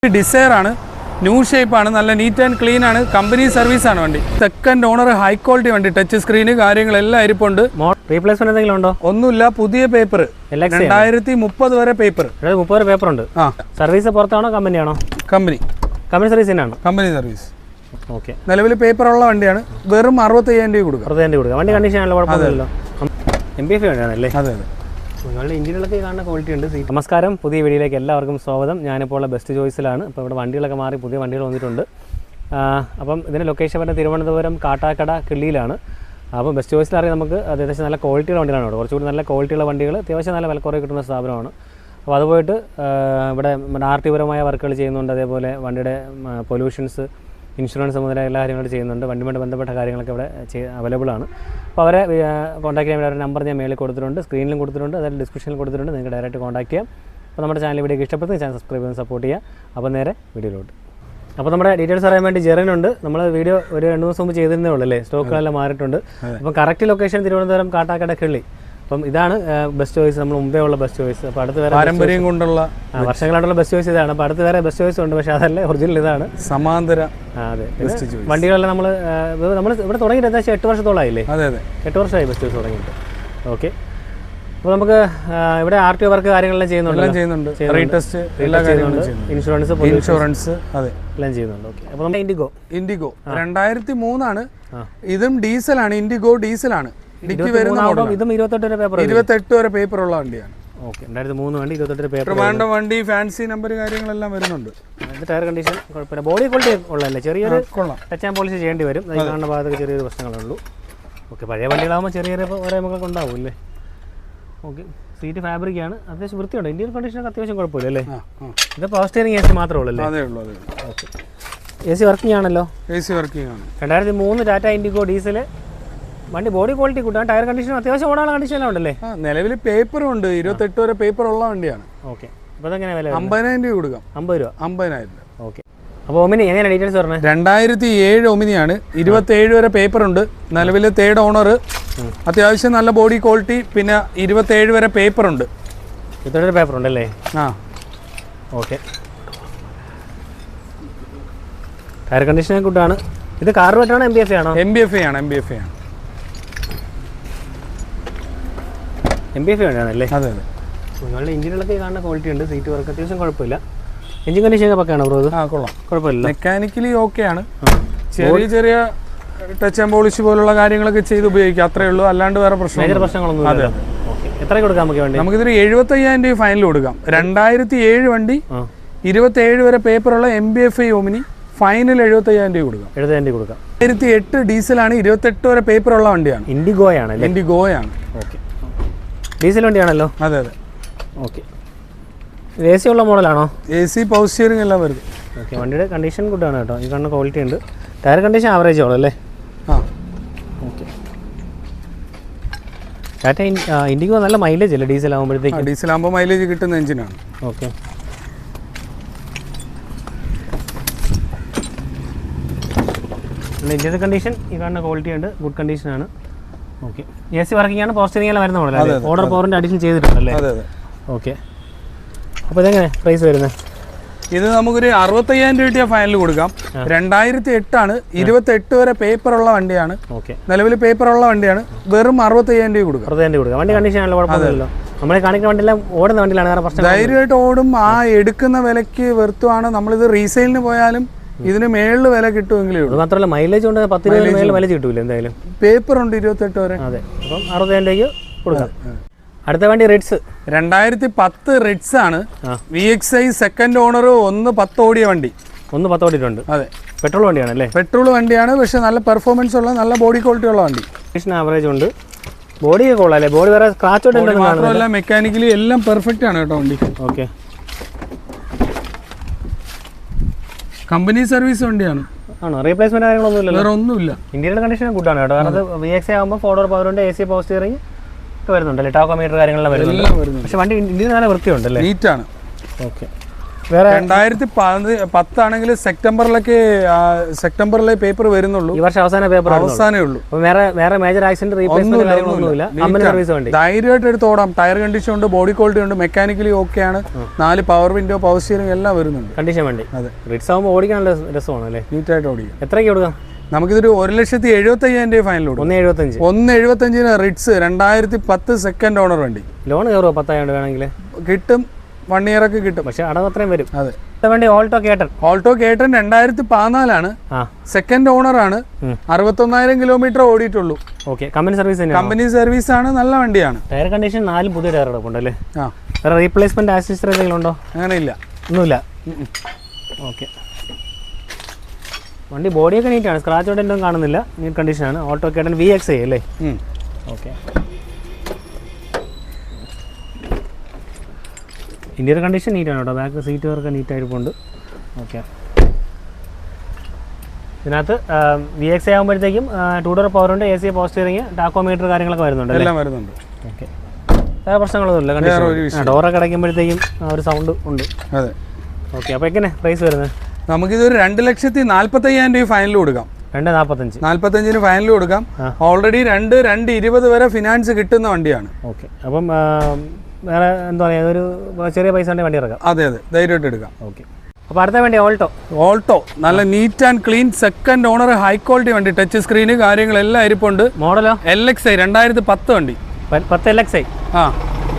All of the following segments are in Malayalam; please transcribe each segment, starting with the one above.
ഡിസയർ ആണ്, ന്യൂ ഷേപ്പ് ആണ്, നല്ല നീറ്റ് ആൻഡ് ക്ലീൻ ആണ്, കമ്പനി സർവീസ് ആണ് വണ്ടി. സെക്കൻഡ് ഓണർ, ഹൈ ക്വാളിറ്റി വണ്ടി, ടച്ച് സ്ക്രീന് കാര്യങ്ങളെല്ലാം ഇരിപ്പുണ്ട്. റീപ്ലേസ്മെന്റ് എന്തെങ്കിലും ഉണ്ടോ? ഒന്നുമില്ല, പുതിയ പേപ്പർ 2030 വരെ പേപ്പർ. 30 വരെ പേപ്പർ ഉണ്ട്. സർവീസ് പുറത്താണോ കമ്പനിയാണോ? കമ്പനി സർവീസ് തന്നെയാണ്. Company service. ഓക്കെ, നിലവിൽ പേപ്പർ ഉള്ള വണ്ടിയാണ്. വെറും 65,000 രൂപ കൊടുക്കാം. 65,000 കൊടുക്കാം. വണ്ടി കണ്ടീഷൻ ആണല്ലോ, കുഴപ്പമില്ലല്ലോ. MPF വേണ്ടിയാണല്ലേ? അതെ അതെ. നിങ്ങളുടെ ഇന്ത്യയിലൊക്കെ കാണുന്ന ക്വാളിറ്റി ഉണ്ട്. നമസ്കാരം, പുതിയ വീഡിയോയിലേക്ക് എല്ലാവർക്കും സ്വാഗതം. ഞാനിപ്പോൾ ഉള്ള ബെസ്റ്റ് ചോയ്സിലാണ്. അപ്പോൾ ഇവിടെ വണ്ടികളൊക്കെ മാറി പുതിയ വണ്ടികൾ വന്നിട്ടുണ്ട്. അപ്പം ഇതിൻ്റെ ലൊക്കേഷൻ വരുന്നത് തിരുവനന്തപുരം കാട്ടാക്കട കിള്ളിയിലാണ്. അപ്പോൾ ബെസ്റ്റ് ചോയ്സിൽ അറിയാം നമുക്ക് അത്യാവശ്യം നല്ല ക്വാളിറ്റിയുള്ള വണ്ടികളാണ് ഇവിടെ. കുറച്ചുകൂടി നല്ല ക്വാളിറ്റിയുള്ള വണ്ടികൾ അത്യാവശ്യം നല്ല വിലക്കുറവ് കിട്ടുന്ന സ്ഥാപനമാണ്. അപ്പോൾ അത് പോയിട്ട് ഇവിടെ ആർട്ടിപരമായ വർക്കുകൾ ചെയ്യുന്നുണ്ട്. അതേപോലെ വണ്ടിയുടെ പൊല്യൂഷൻസ്, ഇൻഷുറൻസ് മുതലായ എല്ലാ കാര്യങ്ങളും ചെയ്യുന്നുണ്ട്. വണ്ടിയുമായിട്ട് ബന്ധപ്പെട്ട കാര്യങ്ങളൊക്കെ ഇവിടെ അവൈലബിൾ ആണ്. അപ്പോൾ അവരെ കോൺടാക്ട് ചെയ്യാൻ വേണ്ടി അവരുടെ നമ്പർ ഞാൻ മേളിൽ കൊടുത്തിട്ടുണ്ട്, സ്ക്രീനിലും കൊടുത്തിട്ടുണ്ട്, അതായത് ഡിസ്ക്രിപ്ഷനിൽ കൊടുത്തിട്ടുണ്ട്. നിങ്ങൾക്ക് ഡയറക്റ്റ് കോൺടാക്ട് ചെയ്യാം. അപ്പോൾ നമ്മുടെ ചാനൽ വീഡിയോ ഇഷ്ടപ്പെടുന്ന ചാനൽ സബ്സ്ക്രൈബ് ചെയ്യാൻ സപ്പോർട്ട് ചെയ്യുക. അപ്പോൾ നേരെ വീഡിയോയിലോട്ട്. അപ്പോൾ നമ്മുടെ ഡീറ്റെയിൽസ് അറിയാൻ വേണ്ടി ജെറിനുണ്ട്. നമ്മൾ വീഡിയോ ഒരു 2 ദിവസം മുമ്പ് ചെയ്തിരുന്നേ ഉള്ളൂ അല്ലേ? സ്റ്റോക്കുകളെല്ലാം മാറിയിട്ടുണ്ട്. അപ്പം കറക്റ്റ് ലൊക്കേഷൻ തിരുവനന്തപുരം കാട്ടാക്കട കിള്ളി. അപ്പം ഇതാണ് ബെസ്റ്റ് ചോയ്സ്, നമ്മൾ മുമ്പേ ഉള്ള ബെസ്റ്റ് ചോയ്സ്. അപ്പോൾ അടുത്ത് വേറെ പാരമ്പര്യം കൊണ്ടുള്ള വർഷങ്ങളായിട്ടുള്ള ബെസ്റ്റ് ചോയ്സ് ഇതാണ്. അപ്പോൾ അടുത്ത് വേറെ ബെസ്റ്റ് ചോയ്സ് ഉണ്ട്, പക്ഷേ അതല്ല ഒറിജിനൽ ഇതാണ് സമാന്തര. അതെ, വണ്ടികളെല്ലാം നമ്മൾ ഇവിടെ തുടങ്ങിയിട്ട് ഏകദേശം 8 വർഷത്തോളമായില്ലേ? അതെ അതെ, 8 വർഷമായി ബെസ്റ്റ് ചോയ്സ് തുടങ്ങിയിട്ട്. ഓക്കെ, അപ്പോൾ നമുക്ക് ഇവിടെ RTO വർക്ക് കാര്യങ്ങളെല്ലാം ചെയ്യുന്നുണ്ട്. ഇൻഷുറൻസ് അതെ എല്ലാം ചെയ്യുന്നുണ്ട്. ഓക്കെ, അപ്പോൾ നമ്മുടെ ഇൻഡിഗോ 2003 ആണ്. ഇതും ഡീസലാണ്. ഇൻഡിഗോ ഡീസലാണ്. ഇതും 28 വരെ പേപ്പർ ഉള്ള വണ്ടിയാണ്. ഓക്കെ, 2003 വണ്ടി, 28 പേപ്പർ വണ്ടി, ഫാൻസി നമ്പർ കാര്യങ്ങളെല്ലാം വരുന്നുണ്ട്. ടയർ കണ്ടീഷൻ കുഴപ്പമില്ല. ബോഡി ക്വാളിറ്റി ഉള്ളതല്ലേ? ചെറിയൊരു ടച്ച് ആൻഡ് പോളിഷ് ചെയ്യേണ്ടി വരും. ഈ കാണുന്ന ഭാഗത്തൊക്കെ ചെറിയൊരു പ്രശ്നങ്ങളുള്ളൂ. ഓക്കെ, പഴയ വണ്ടികളാകുമ്പോൾ ചെറിയ നമുക്ക് ഉണ്ടാവും അല്ലേ? ഓക്കെ, സീറ്റ് ഫാബ്രിക്കാണ്, അത്യാവശ്യം വൃത്തിയുണ്ട്. ഇന്ത്യൻ കണ്ടീഷനൊക്കെ അത്യാവശ്യം കുഴപ്പമില്ല അല്ലേ? ഇത് പവർ സ്റ്റിയറിംഗ് AC മാത്രമേ ഉള്ളൂ അല്ലേ? ഓക്കെ, AC വർക്കിംഗ് ആണല്ലോ? AC വർക്കിംഗ് ആണ്. 2003 ടാറ്റ ഇൻഡിഗോ ഡീസൽ വണ്ടി. ബോഡി ക്വാളിറ്റി കൂട്ടാൻ, ടയർ കണ്ടീഷൻ അത്യാവശ്യം ഓടാനുള്ള കണ്ടീഷനെല്ലാം ഉണ്ടല്ലേ? നിലവിൽ പേപ്പറും ഉണ്ട്. 28 വരെ പേപ്പർ ഉള്ള വണ്ടിയാണ്. ഓക്കെ, അപ്പോൾ അതെങ്ങനെ വില? 50,000 രൂപ കൊടുക്കാം. 50 രൂപ? 50,000. ഓക്കെ, അപ്പോൾ ഒമിനി എങ്ങനെയാണ് ഡീറ്റെയിൽസ് പറഞ്ഞത്? 2007 ഒമിനിയാണ്. 27 വരെ പേപ്പർ ഉണ്ട്. നിലവിൽ 3rd ഓണർ. അത്യാവശ്യം നല്ല ബോഡി ക്വാളിറ്റി. പിന്നെ 27 വരെ പേപ്പർ ഉണ്ട്. 27 പേപ്പർ ഉണ്ടല്ലേ? ഓക്കെ, ടയർ കണ്ടീഷൻ കൂട്ടാണ്. ഇത് കാർബേറ്റാണോ MPF ആണോ? MPF ആണ്. MPF വേണ്ടിയാണല്ലേ? അതെ അതെ. നിങ്ങളുടെ എഞ്ചിനുകളൊക്കെ കാണുന്ന ക്വാളിറ്റി ഉണ്ട്. സീറ്റ് വർക്ക് അത്യാവശ്യം കുഴപ്പമില്ല. എഞ്ചിൻ കണ്ടീഷൻ പക്കാണോ ബ്രോ? കൊള്ളാം, കുഴപ്പമില്ല. മെക്കാനിക്കലി ഓക്കെ ആണ്. ചെറിയ ടച്ച് ആൻഡ് പോളിഷ് പോലുള്ള കാര്യങ്ങളൊക്കെ ചെയ്ത് ഉപയോഗിക്കാം, അത്രേ ഉള്ളൂ. അല്ലാണ്ട് വേറെ പ്രശ്നങ്ങളൊന്നും. അതെ, എത്ര കൊടുക്കാം നമുക്ക് വേണ്ടി? നമുക്കിതൊരു 75,000 രൂപ ഫൈനൽ കൊടുക്കാം. 2007 വണ്ടി, 27 വരെ പേപ്പറുള്ള MPF ഒമിനി, ഫൈനൽ 75,000 രൂപ കൊടുക്കാം. 70,000 കൊടുക്കാം. 2008 ഡീസലാണ്. 28 വരെ പേപ്പറുള്ള വണ്ടിയാണ്. ഇൻഡിഗോയാണ്. ഓക്കെ, ഡീസൽ വണ്ടിയാണല്ലോ? അതെ അതെ. ഓക്കെ, AC ഉള്ള മോഡലാണോ? AC പവർ സ്റ്റിയറിംഗ് എല്ലാം വരുന്നത്. ഓക്കെ, വണ്ടിയുടെ കണ്ടീഷൻ ഗുഡാണ് കേട്ടോ. ഈ കാണുന്ന ക്വാളിറ്റി ഉണ്ട്. ടയർ കണ്ടീഷൻ ആവറേജ് ആണോ അല്ലേ? ഓക്കെ, ടാറ്റ ഇൻഡിഗോ നല്ല മൈലേജ് അല്ലേ ഡീസൽ ആകുമ്പോഴത്തേക്ക്? ഡീസൽ ആകുമ്പോൾ മൈലേജ് കിട്ടുന്ന എഞ്ചിനാണ്. ഓക്കെ, ഇന്ത്യയുടെ കണ്ടീഷൻ ഈ കാണുന്ന ക്വാളിറ്റി ഉണ്ട്, ഗുഡ് കണ്ടീഷനാണ്. ഓക്കെ, AC വർക്കിംഗ് ആണ്. പവർ സ്റ്റിയറിംഗ് എല്ലാം വരുന്ന മോഡലല്ലേ? ഓർഡർ പവറിൻ്റെ അഡീഷൻ ചെയ്തിട്ടുണ്ടല്ലേ? ഓക്കെ, അപ്പോൾ ഇതെങ്ങനെ പ്രൈസ് വരുന്നത്? ഇത് നമുക്കൊരു 65,000 രൂപ ഫൈനൽ കൊടുക്കാം. 2008 ആണ്. 28 വരെ പേപ്പർ ഉള്ള വണ്ടിയാണ്. ഓക്കെ, നിലവിൽ പേപ്പർ ഉള്ള വണ്ടിയാണ്. വെറും 65,000 രൂപ കൊടുക്കാം. 65,000 കൊടുക്കാം. വണ്ടി കണ്ടീഷൻ ആണല്ലോ, കുഴപ്പമില്ലല്ലോ. നമ്മളെ കാണിക്കുന്ന വണ്ടിയെല്ലാം ഓടുന്ന വണ്ടിയിലാണ്, വേറെ പ്രശ്നം. ധൈര്യമായിട്ട് ഓടും. എടുക്കുന്ന വിലയ്ക്ക് വെറുത്തുമാണ്. നമ്മളിത് റീസെയിലിന് പോയാലും ഇതിന് മേളിൽ വില കിട്ടുമെങ്കിലേ ഉള്ളൂ. മാത്രമല്ല മൈലേജ് ഉണ്ട്. 10-20 മേളിൽ മൈലേജ് കിട്ടൂല എന്തായാലും. പേപ്പർ ഉണ്ട് 28 വരെ. അതെ, അപ്പം 60,000 രൂപയ്ക്ക് കൊടുക്കാം. അടുത്ത വണ്ടി റിഡ്സ് 2010 റിഡ്സ് ആണ്. VXI second owner. 1.10 ഓടിയ വണ്ടി. 1.10 ഓടിയിട്ടുണ്ട്. അതെ, പെട്രോൾ വണ്ടിയാണല്ലേ? പെട്രോൾ വണ്ടിയാണ്, പക്ഷെ നല്ല പെർഫോമൻസ് ഉള്ള, നല്ല ബോഡി ക്വാളിറ്റി ഉള്ള വണ്ടി. ആവറേജ് ഉണ്ട്. ബോഡി കൊള്ളാല്ലേ? ബോഡി വേറെ സ്ക്രാച്ച് മാത്രമല്ല മെക്കാനിക്കലി എല്ലാം പെർഫെക്റ്റ് ആണ് കേട്ടോ വണ്ടി. ഓക്കെ, കമ്പനി സർവീസ് വണ്ടിയാണ്. ആണോ? റീപ്ലേസ്മെന്റ് കാര്യങ്ങളൊന്നും ഇല്ല? വേറെ ഒന്നുമില്ല. ഇന്ത്യയുടെ കണ്ടീഷൻ ഗുഡാണ് കേട്ടോ. കാരണം VXI ആകുമ്പോൾ 4 പവർ ഉണ്ട്, AC പവർ സ്റ്റിയറിംഗ് ഒക്കെ വരുന്നുണ്ടല്ലേ? ടാക്കോമീറ്റർ കാര്യങ്ങളെല്ലാം വരുന്നുണ്ട്. പക്ഷെ വണ്ടി ഇന്ത്യയിൽ നല്ല വൃത്തിയുണ്ടല്ലേ? നീറ്റാണ്. ഓക്കെ, വേറെ 2010 ആണെങ്കിൽ സെപ്റ്റംബറിലെ പേപ്പർ വരുന്നുള്ളൂ. ഈ വർഷം അവസാനമേ ഉള്ളൂ. വേറെ മേജർ ആക്സിഡന്റ് റീപ്ലേസ്മെന്റ് ഒന്നുമില്ല. സർവീസ് വേണ്ടി ധൈര്യമായിട്ട് എടുത്ത് ഓടാം. ടയർ കണ്ടീഷൻ ഉണ്ട്, ബോഡി ക്വാളിറ്റി ഉണ്ട്, മെക്കാനിക്കലി ഓക്കെ ആണ്. 4 പവർ വിൻഡോ, പവർ സ്റ്റിയറിംഗ് എല്ലാം വരുന്നുണ്ട്. കണ്ടീഷൻ വേണ്ടി. അതെ, റിറ്റ്സ് ആകുമ്പോൾ ഓടിക്കാനുള്ള രസമാണ് അല്ലേ? നീറ്റായിട്ട് ഓടിക്കാം. എത്രയ്ക്ക് കൊടുക്കാം? നമുക്കിതൊരു 1,75,000 രൂപ ഫൈനൽ കൊടുക്കും. 1,75,000 റിറ്റ്സ് 2010 സെക്കൻഡ് ഓണർ വണ്ടി. ലോൺ കയറുമോ? 10,000 വേണമെങ്കിൽ കിട്ടും. 1 ഇയർ ഒക്കെ കിട്ടും. പക്ഷെ അടവ് അത്രയും വരും. അതെ. വണ്ടി ഓൾട്ടോ കേട്ടൺ 2014 ആണ്. സെക്കൻഡ് ഓണർ ആണ്. 61,000 കിലോമീറ്റർ ഓടിയിട്ടുള്ളൂ. Okay, company service. Company service ആണ്, നല്ല വണ്ടിയാണ്. ടയർ കണ്ടീഷൻ 4 പുതിയ ടയർ ഉണ്ടല്ലേ? വേറെ റീപ്ലേസ്മെന്റ് ആക്സസറി എന്തെങ്കിലും ഉണ്ടോ? അങ്ങനെ ഇല്ല, ഒന്നുമില്ല. ഓക്കെ, വണ്ടി ബോഡിയൊക്കെ നീറ്റാണ്, സ്ക്രാച്ച് ഔട്ട് ഒന്നും കാണുന്നില്ല, നീറ്റ് കണ്ടീഷനാണ്. ഓട്ടോ കേട്ടൺ VXi അല്ലേ? ഓക്കെ, ഇന്റീരിയർ കണ്ടീഷൻ നീറ്റാണ് കേട്ടോ. ബാക്ക് സീറ്റ് വർക്ക് നീറ്റായിട്ടുണ്ട്. ഓക്കെ, ഇതിനകത്ത് VXi ആകുമ്പോഴത്തേക്കും 2 ഡോർ പവർ ഉണ്ട്, AC പവർ സ്റ്റിയറിംഗ്, ടാക്കോമീറ്റർ കാര്യങ്ങളൊക്കെ വരുന്നുണ്ട്. എല്ലാം വരുന്നുണ്ട്. ഓക്കെ, വേറെ പ്രശ്നങ്ങളൊന്നുമില്ല. കണ്ടീഷൻ ഡോറൊക്കെ അടയ്ക്കുമ്പോഴത്തേക്കും ഒരു സൗണ്ട് ഉണ്ട്. അതെ. ഓക്കെ, അപ്പോൾ എങ്ങനെ പ്രൈസ് വരുന്നത്? നമുക്കിതൊരു 2,45,000 രൂപ ഫൈനൽ കൊടുക്കാം. 2,45,000 ഫൈനൽ കൊടുക്കാം. ഓൾറെഡി 2,20,000 വരെ ഫിനാൻസ് കിട്ടുന്ന വണ്ടിയാണ്. ഓക്കെ, അപ്പം വേറെ എന്താ പറയുക, ഒരു ചെറിയ പൈസ വണ്ടി ഇറക്കാം. അതെ, ധൈര്യമായിട്ട് എടുക്കാം. ഓക്കെ, അപ്പോൾ അടുത്ത വണ്ടി ഓൾട്ടോ നല്ല neat and clean second owner, high quality വണ്ടി. ടച്ച് സ്ക്രീന് കാര്യങ്ങളെല്ലാം ഇരിപ്പുണ്ട്. മോഡലോ? LXi 2010 വണ്ടി. 10 LXi.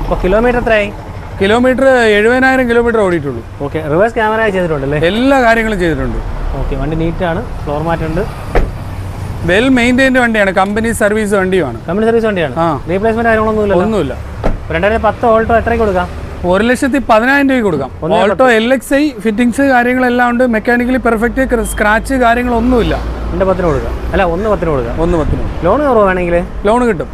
അപ്പോൾ കിലോമീറ്റർ എത്രയായി? കിലോമീറ്റർ 70,000 കിലോമീറ്റർ ഓടിയിട്ടുള്ളൂ. ഓക്കെ, റിവേഴ്സ് ക്യാമറ ചെയ്തിട്ടുണ്ടല്ലേ? എല്ലാ കാര്യങ്ങളും ചെയ്തിട്ടുണ്ട്. ഓക്കെ, വണ്ടി നീറ്റാണ്, ഫ്ലോർ മാറ്റ് ഉണ്ട്, വെൽ മെയിൻറ്റൈൻഡ് വണ്ടിയാണ്, കമ്പനി സർവീസ് വണ്ടിയാണ്. കമ്പനി സർവീസ് വണ്ടിയാണ്. റീപ്ലേസ്മെന്റ് കാര്യങ്ങളൊന്നുമില്ല. 2010 ഓൾട്ടോ എത്രയ്ക്ക് കൊടുക്കാം? 1,10,000 രൂപ കൊടുക്കാം. ഓൾട്ടോ LXi ഫിറ്റിംഗ്സ് കാര്യങ്ങളെല്ലാം ഉണ്ട്, മെക്കാനിക്കലി പെർഫെക്റ്റ്, സ്ക്രാച്ച് കാര്യങ്ങളൊന്നുമില്ല. 2,10 കൊടുക്കാം. അല്ല, 1,10 കൊടുക്കാം. 1,10. ലോൺ കയറുമോ? വേണമെങ്കിൽ ലോൺ കിട്ടും.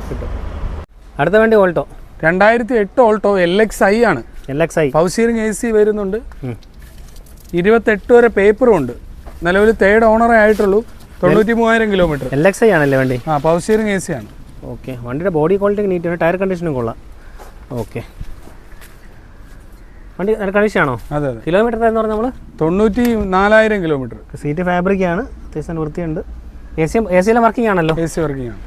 അടുത്ത വണ്ടി ഓൾട്ടോ 2008 ഓൾട്ടോ LXi ആണ്. പവർ സ്റ്റിയറിംഗ് AC വരുന്നുണ്ട്. 28 വരെ പേപ്പറും ഉണ്ട്. നിലവിൽ 3rd ഓണറേ ആയിട്ടുള്ളൂ. 93,000 കിലോമീറ്റർ. LXi ആണല്ലേ വണ്ടി? പവർ സ്റ്റിയറിംഗ് AC ആണ്. ഓക്കെ, വണ്ടിയുടെ ബോഡി ക്വാളിറ്റി നീറ്റാണ്, ടയർ കണ്ടീഷനും കൊള്ളാം. ഓക്കെ, വണ്ടി നല്ല കണ്ടീഷനാണോ? അതെ. കിലോമീറ്റർ എന്ന് പറഞ്ഞാൽ നമ്മൾ 94,000 കിലോമീറ്റർ. സീറ്റ് ഫാബ്രിക് ആണ്, അത്യാവശ്യം വൃത്തിയുണ്ട്. AC എല്ലാം വർക്കിംഗ് ആണല്ലോ? AC വർക്കിംഗ് ആണ്.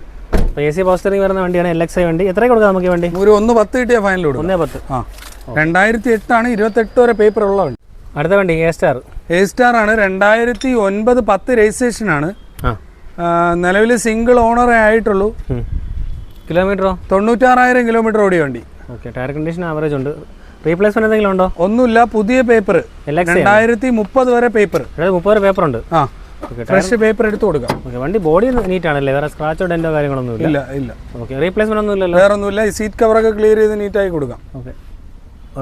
അപ്പോൾ AC പവർ സ്റ്റിയറിംഗ് വരുന്ന വണ്ടിയാണ് LXi വണ്ടി. എത്രയ്ക്ക് കൊടുക്കാം നമുക്ക് ഈ വണ്ടി? ഒരു 1,10 കിട്ടിയ ഫൈനൽ കൊടുക്കും. 1,10. 2008 ആണ്, 28 വരെ പേപ്പർ ഉള്ള വണ്ടി. അടുത്ത വണ്ടി A സ്റ്റാർ ആണ്. 2009-10 രജിസ്ട്രേഷൻ ആണ്. നിലവിൽ സിംഗിൾ ഓണറേ ആയിട്ടുള്ളൂ. കിലോമീറ്ററോ? 96,000 കിലോമീറ്റർ ഓടിയ വണ്ടി. ഓക്കെ, ടയർ കണ്ടീഷൻ ആവറേജ് ഉണ്ട്. റീപ്ലേസ്മെന്റ് എന്തെങ്കിലും ഉണ്ടോ? ഒന്നുമില്ല, പുതിയ പേപ്പർ. 2030 വരെ പേപ്പർ. 30 വരെ പേപ്പർ ഉണ്ട്. ഫ്രഷ് പേപ്പർ എടുത്ത് കൊടുക്കാം. ഓക്കെ, വണ്ടി ബോഡി നീറ്റ് ആണല്ലേ? വേറെ സ്ക്രാച്ചോ ഡെന്റോ കാര്യങ്ങളൊന്നും ഇല്ല. ഓക്കെ, റീപ്ലേസ്മെന്റ് ഒന്നും ഇല്ലല്ലോ? വേറെ ഒന്നുമില്ല. ഈ സീറ്റ് കവറൊക്കെ ക്ലിയർ ചെയ്ത് നീറ്റായി കൊടുക്കാം. ഓക്കെ,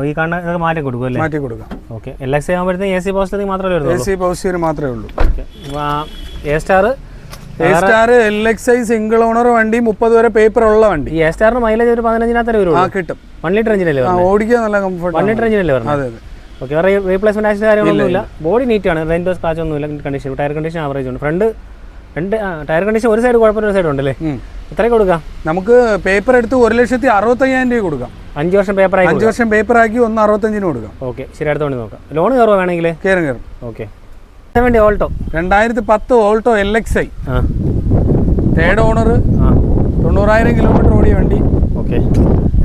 ഈ കാണുന്ന മാറ്റി കൊടുക്കും അല്ലേ? മാറ്റി കൊടുക്കാം. ഓക്കെ, LXi ആകുമ്പോഴത്തേക്ക് AC പവർ സ്റ്റിയറിംഗ് മാത്രമേ ഉള്ളൂ? AC പവർ സ്റ്റിയറിംഗ് മാത്രമേ ഉള്ളൂ. Okay, A star LXi single owner വണ്ടി, 30 വരെ പേപ്പർ ഉള്ള വണ്ടി. ഈ A സ്റ്റാറിന് മൈലേജ് ഒരു 15-ന് വരുള്ളൂ. കിട്ടും. 1 ലിറ്റർ എഞ്ചിനല്ലേ? ഓടിക്കാൻ നല്ല കംഫർട്ട്. 1 ലിറ്റർ എഞ്ചിനല്ലേ വരുന്നത്? അതെ. ഓക്കെ, വേറെ റീപ്ലേസ്മെന്റ് ആക്ഷൻ കാര്യങ്ങളൊന്നുമില്ല. ബോഡി നീറ്റാണ്, റെയിൻബോ സ്ക്രാച്ച് ഒന്നുമില്ല. കണ്ടീഷൻ, ടയർ കണ്ടീഷൻ ആവറേജ് ഉണ്ട്. ഫ്രണ്ട് ടയർ കണ്ടീഷൻ ഒരു സൈഡ് കുഴപ്പമില്ല, ഒരു സൈഡ് ഉണ്ടല്ലേ? എത്രയ്ക്ക് കൊടുക്കാം? നമുക്ക് പേപ്പർ എടുത്ത് 1,65,000 രൂപ കൊടുക്കാം. 5 വർഷം പേപ്പർ ആക്കി 1,65,000 കൊടുക്കാം. ഓക്കെ, ശരി, അടുത്ത വണ്ടി നോക്കാം. ലോൺ കയറുമോ? വേണമെങ്കിൽ കയറും. ഓക്കെ, വണ്ടി Alto 2010 Alto LXi 3rd owner, 90,000 kilometre ഓടിയ വണ്ടി. ഓക്കെ,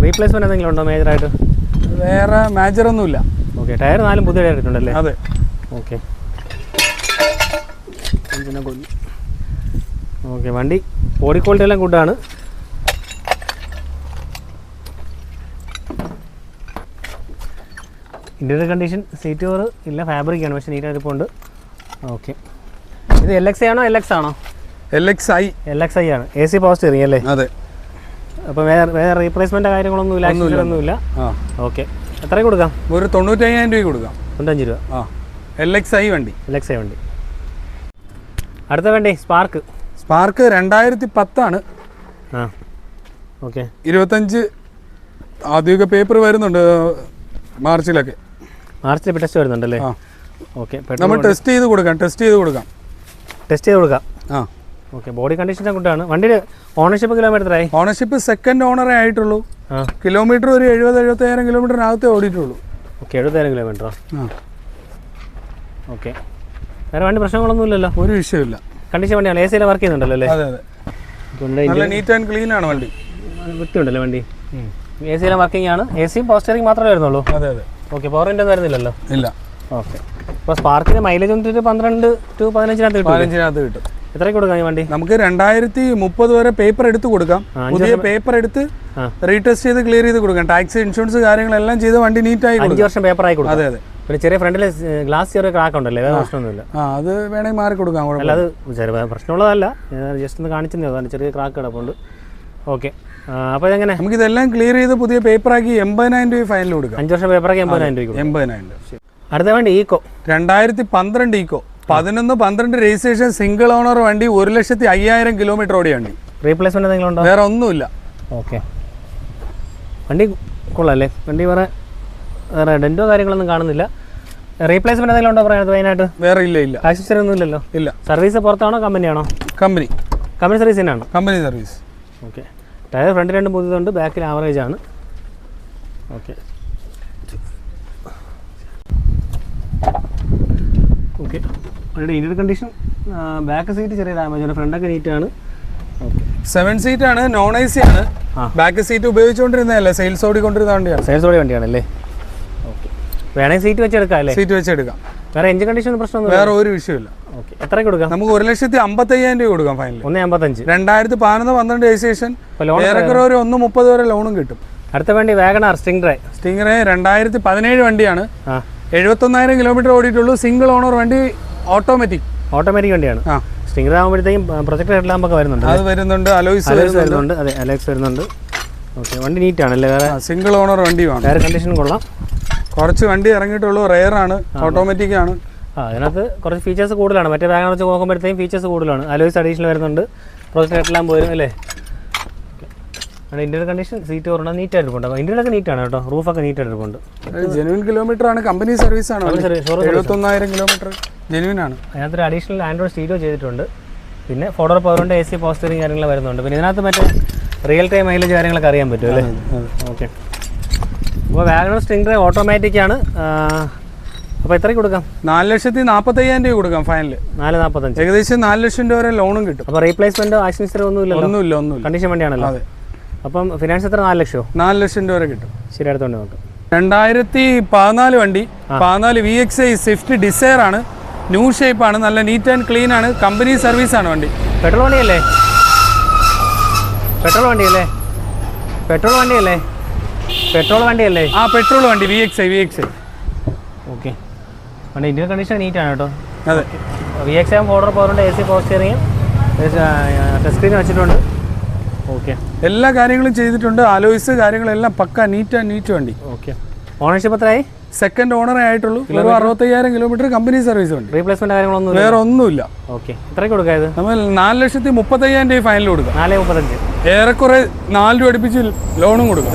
റീപ്ലേസ്മെന്റ് എന്തെങ്കിലും ഉണ്ടോ മേജറായിട്ട്? വേറെ മേജർ ഒന്നുമില്ല. ഓക്കെ, ടയർ 4 പുതിയ ടയർ ഇട്ടുണ്ടല്ലേ? അതെ. ഓക്കെ, ഓക്കെ, വണ്ടി ബോഡി ക്വാളിറ്റി എല്ലാം ഗുഡാണ്. ഇന്റീരിയർ കണ്ടീഷൻ, സീറ്റ് കവർ ഇല്ല, ഫാബ്രിക് ആണ്, പക്ഷേ നീറ്റായിട്ട് ഇപ്പോൾ ഉണ്ട്. ഓക്കെ, ഇത് LXi ആണോ LX ആണോ? LXi ആണ്. AC പവർ സ്റ്റിയറിംഗ് അല്ലേ? അതെ. അപ്പോൾ വേറെ റീപ്ലേസ്മെന്റ് കാര്യങ്ങളൊന്നുമില്ല. ഓക്കെ, എത്ര കൊടുക്കാം? ഒരു 95,000 രൂപ കൊടുക്കാം. 95 രൂപ. LXi വണ്ടി. അടുത്ത വണ്ടി സ്പാർക്ക് 2010 ആണ്. ഓക്കെ, 25 ആദ്യമൊക്കെ പേപ്പർ വരുന്നുണ്ട്. മാർച്ചിൽ ടെസ്റ്റ് വരുന്നുണ്ടല്ലേ? ഓക്കെ, നമ്മൾ ടെസ്റ്റ് ചെയ്ത് കൊടുക്കാം. ഓക്കെ, ബോഡി കണ്ടീഷൻ ഗുഡാണ്. വണ്ടിയുടെ ഓണർഷിപ്പ് കിലോമീറ്റർ ആയി? ഓണർഷിപ്പ് സെക്കൻഡ് ഓണറേ ആയിട്ടുള്ളൂ. കിലോമീറ്റർ ഒരു 70,000-75,000 കിലോമീറ്ററിനകത്തേ ഓടിയിട്ടുള്ളൂ. ഓക്കെ, 70,000 കിലോമീറ്ററോ? ഓക്കെ. വേറെ വണ്ടി പ്രശ്നങ്ങളൊന്നുമില്ലല്ലോ? ഒരു വിഷയമില്ല. കണ്ടീഷൻ വണ്ടിയാണ്. എ സിയിൽ വർക്ക് ചെയ്യുന്നുണ്ടല്ലോ അല്ലേ? അതെ അതെ, നല്ല നീറ്റ് ആൻഡ് ക്ലീൻ ആണ് വണ്ടി. വൃത്തിയുണ്ടല്ലോ വണ്ടി. എ സിയിലും വർക്കിംഗ് ആണ്. എ സിയും പവർ സ്റ്റിയറിംഗ് മാത്രമേ വരുന്നുള്ളൂ? അതെ അതെ. ഓക്കെ. പവർ വിൻഡോ ഒന്നും വരുന്നില്ലല്ലോ? ഇല്ല. ഓക്കെ. അപ്പോൾ സ്പാർക്കിന് മൈലേജ് വന്നിട്ട് 12 to 15 കിട്ടും. എത്രയ്ക്ക് കൊടുക്കാം ഈ വണ്ടി? നമുക്ക് 2030 വരെ പേപ്പർ എടുത്ത് കൊടുക്കാം. പുതിയ പേപ്പർ എടുത്ത് റീടെസ്റ്റ് ചെയ്ത് ക്ലിയർ ചെയ്ത് കൊടുക്കാം. ടാക്സ്, ഇൻഷുറൻസ് കാര്യങ്ങളെല്ലാം ചെയ്ത് വണ്ടി നീറ്റായി 5 വർഷം പേപ്പർ ആയി കൊടുക്കാം. അതെ അതെ. പിന്നെ ചെറിയ ഫ്രണ്ടിൽ ഗ്ലാസ് ചെറിയ ക്രാക്ക് ഉണ്ടല്ലേ? വേറെ പ്രശ്നമൊന്നുമില്ല. അത് വേണമെങ്കിൽ മാറി കൊടുക്കാം. അല്ല, അത് ചെറിയ പ്രശ്നമുള്ളതല്ല, ജസ്റ്റ് ഒന്ന് കാണിച്ചതേ ഉള്ളൂ. ചെറിയ ക്രാക്ക് കിടപ്പുണ്ട്. ഓക്കെ. അപ്പോൾ ഇതെങ്ങനെ? നമുക്ക് ഇതെല്ലാം ക്ലിയർ ചെയ്ത് പുതിയ പേപ്പറാക്കി 80,000 രൂപ ഫൈനൽ കൊടുക്കാം. 5 വർഷം പേപ്പറാക്കി 80,000 രൂപ. 80,000 രൂപ. അടുത്ത വണ്ടി Eeco 2012 Eeco 11-12 registration, single owner വണ്ടി, 1,05,000 കിലോമീറ്റർ ഓടിയ വണ്ടി. റീപ്ലേസ്മെന്റ് എന്തെങ്കിലും ഉണ്ടോ? വേറെ ഒന്നുമില്ല. ഓക്കെ. വണ്ടി കൊള്ളാല്ലേ? വണ്ടി വേറെ ഡെന്റോ കാര്യങ്ങളൊന്നും കാണുന്നില്ല. റീപ്ലേസ്മെന്റ് എന്തെങ്കിലും ഉണ്ടോ പറയാനത് മെയിനായിട്ട്? വേറെ ഇല്ല. ഇല്ല. ആക്സസറി ഒന്നും ഇല്ലല്ലോ? ഇല്ല. സർവീസ് പുറത്താണോ കമ്പനിയാണോ? കമ്പനി സർവീസ് തന്നെയാണ്. Company service. Okay. Tyre front 2 പുതിയതുണ്ട്, ബാക്കിൽ ആവറേജ് ആണ്. ഓക്കെ. ഓക്കെ. വണ്ടിയുടെ ഇന്റീരിയർ കണ്ടീഷൻ, ബാക്ക് സീറ്റ് ചെറിയ ഡാമേജ് ആണ്, ഫ്രണ്ടൊക്കെ നീറ്റാണ്. ഓക്കെ. 7 സീറ്റ് ആണ്, നോൺ AC ആണ്. ബാക്ക് സീറ്റ് ഉപയോഗിച്ചുകൊണ്ടിരുന്നതല്ല, സെയിൽസ് ഓടിക്കൊണ്ടിരുന്ന വണ്ടിയാണ്. സെയിൽസ് ഓടിയ വണ്ടിയാണല്ലേ? ഓക്കെ. വേണമെങ്കിൽ സീറ്റ് വെച്ചെടുക്കാം അല്ലേ? സീറ്റ് വെച്ചെടുക്കാം. വേറെ എഞ്ചിൻ കണ്ടീഷൻ പ്രശ്നമൊന്നും? വേറെ ഒരു വിഷയമില്ല. ഓക്കെ. എത്രയ്ക്ക് കൊടുക്കാം? നമുക്ക് 1,55,000 രൂപ കൊടുക്കാം ഫൈനൽ. 1,55. 2011-12 രജിസ്ട്രേഷൻ, ഏറെക്കുറെ ഒരു 1,30 വരെ ലോണും കിട്ടും. അടുത്ത വണ്ടി വാഗണാർ സ്റ്റിംഗ്റേ 2017 വണ്ടിയാണ്. 71,000 കിലോമീറ്റർ ഓടിയിട്ടുള്ളൂ. സിംഗിൾ ഓണർ വണ്ടി, ഓട്ടോമാറ്റിക് വണ്ടിയാണ്. സ്റ്റിംഗ്റേ ആകുമ്പോഴത്തേക്കും പ്രൊജക്ടർ ഹെഡ്ലാമ്പൊക്കെ വരുന്നുണ്ട്. അത് വരുന്നുണ്ട്. അലോയ്സ് വരുന്നുണ്ട്. അതെ, അലോയ്സ് വരുന്നുണ്ട്. ഓക്കെ. വണ്ടി നീറ്റ് ആണല്ലേ? വേറെ സിംഗിൾ ഓണർ വണ്ടിയാണ്. വേറെ കണ്ടീഷൻ കൊള്ളാം. കുറച്ച് വണ്ടി ഇറങ്ങിയിട്ടുള്ളൂ, റെയർ ആണ്, ഓട്ടോമാറ്റിക് ആണ്. അതിനകത്ത് കുറച്ച് ഫീച്ചേഴ്സ് കൂടുതലാണ്. മറ്റേ വാഗണർ വെച്ച് നോക്കുമ്പോഴത്തേക്കും ഫീച്ചേഴ്സ് കൂടുതലാണ്. അലോയ്സ് അഡീഷണൽ വരുന്നുണ്ട്, പ്രൊജക്ടർ ഹെഡ്ലാമ്പ് വരും അല്ലേ? ഇന്റീരിയർ കണ്ടീഷൻ, സീറ്റ് പറഞ്ഞാൽ നീറ്റ് ആയിട്ടുണ്ട്. ഇന്റീരിയറൊക്കെ നീറ്റാണ് കേട്ടോ, റൂഫൊക്കെ നീറ്റ് ആയിട്ടുണ്ട്. ജെനുവിൻ കിലോമീറ്റർ ആണ്, കമ്പനി സർവീസ് ആണ്. 71,000 കിലോമീറ്റർ ജെനുവിൻ ആണ്. അതിനകത്തൊരു അഡീഷണൽ ആൻഡ്രോയിഡ് സ്റ്റീരിയോ ചെയ്തിട്ടുണ്ട്. പിന്നെ 4 പവറിൻ്റെ AC പവർ സ്റ്റിയറിംഗ് കാര്യങ്ങൾ വരുന്നുണ്ട്. പിന്നെ ഇതിനകത്ത് മറ്റേ റിയൽ ടൈം മൈലേജ് കാര്യങ്ങളൊക്കെ അറിയാൻ പറ്റും അല്ലേ? ഓക്കെ. അപ്പോൾ വാഗണർ സ്റ്റിംഗ്റേ ഓട്ടോമാറ്റിക് ആണ്. അപ്പോൾ എത്രയ്ക്ക് കൊടുക്കാം? 4,45,000 രൂപ കൊടുക്കാം ഫൈനൽ. 4,45. ഏകദേശം 4 ലക്ഷം രൂപ വരെ ലോണും കിട്ടും. അപ്പോൾ റീപ്ലേസ്മെന്റ് ആക്സിഡൻസ് ഒന്നുമില്ല? കണ്ടീഷൻ വണ്ടിയാണല്ലോ. അപ്പം ഫിനാൻസ് എത്ര? 4 ലക്ഷമോ? 4 ലക്ഷം രൂപ വരെ കിട്ടും. ശരി, അടുത്തോണ്ട് നോക്കാം. 2014 വണ്ടി, 14 VXI സ്വിഫ്റ്റ് ഡിസയർ ആണ്. ന്യൂ ഷേപ്പ് ആണ്, നല്ല നീറ്റ് ആൻഡ് ക്ലീൻ ആണ്, കമ്പനി സർവീസ് ആണ് വണ്ടി. പെട്രോൾ വണ്ടിയല്ലേ? പെട്രോൾ വണ്ടിയല്ലേ? പെട്രോൾ വണ്ടിയല്ലേ? പെട്രോൾ വണ്ടി, VXI. ഓക്കെ. വണ്ടി ഇന്ത്യൻ കണ്ടീഷൻ നീറ്റ് ആണ് കേട്ടോ. അതെ. VXI 4 പവറിൻ്റെ AC power steering, touch screen വെച്ചിട്ടുണ്ട്. ഓക്കെ. എല്ലാ കാര്യങ്ങളും ചെയ്തിട്ടുണ്ട്. അലോയ്സ് കാര്യങ്ങളെല്ലാം പക്ക നീറ്റ് വണ്ടി. ഓക്കെ. ഓണർഷിപ്പ് എത്രയായി? സെക്കൻഡ് ഓണറേ ആയിട്ടുള്ളൂ. 65,000 കിലോമീറ്റർ കമ്പനി സർവീസ് ഉണ്ട്. റീപ്ലേസ്മെന്റ് കാര്യങ്ങളൊന്നും വേറെ ഒന്നുമില്ല. ഓക്കെ. എത്രയ്ക്ക് കൊടുക്കാത്? നമ്മൾ 4,35,000 രൂപ ഫൈനൽ കൊടുക്കാം. 4,35. ഏറെക്കുറെ 4 രൂപ അടുപ്പിച്ച് ലോണും കൊടുക്കാം.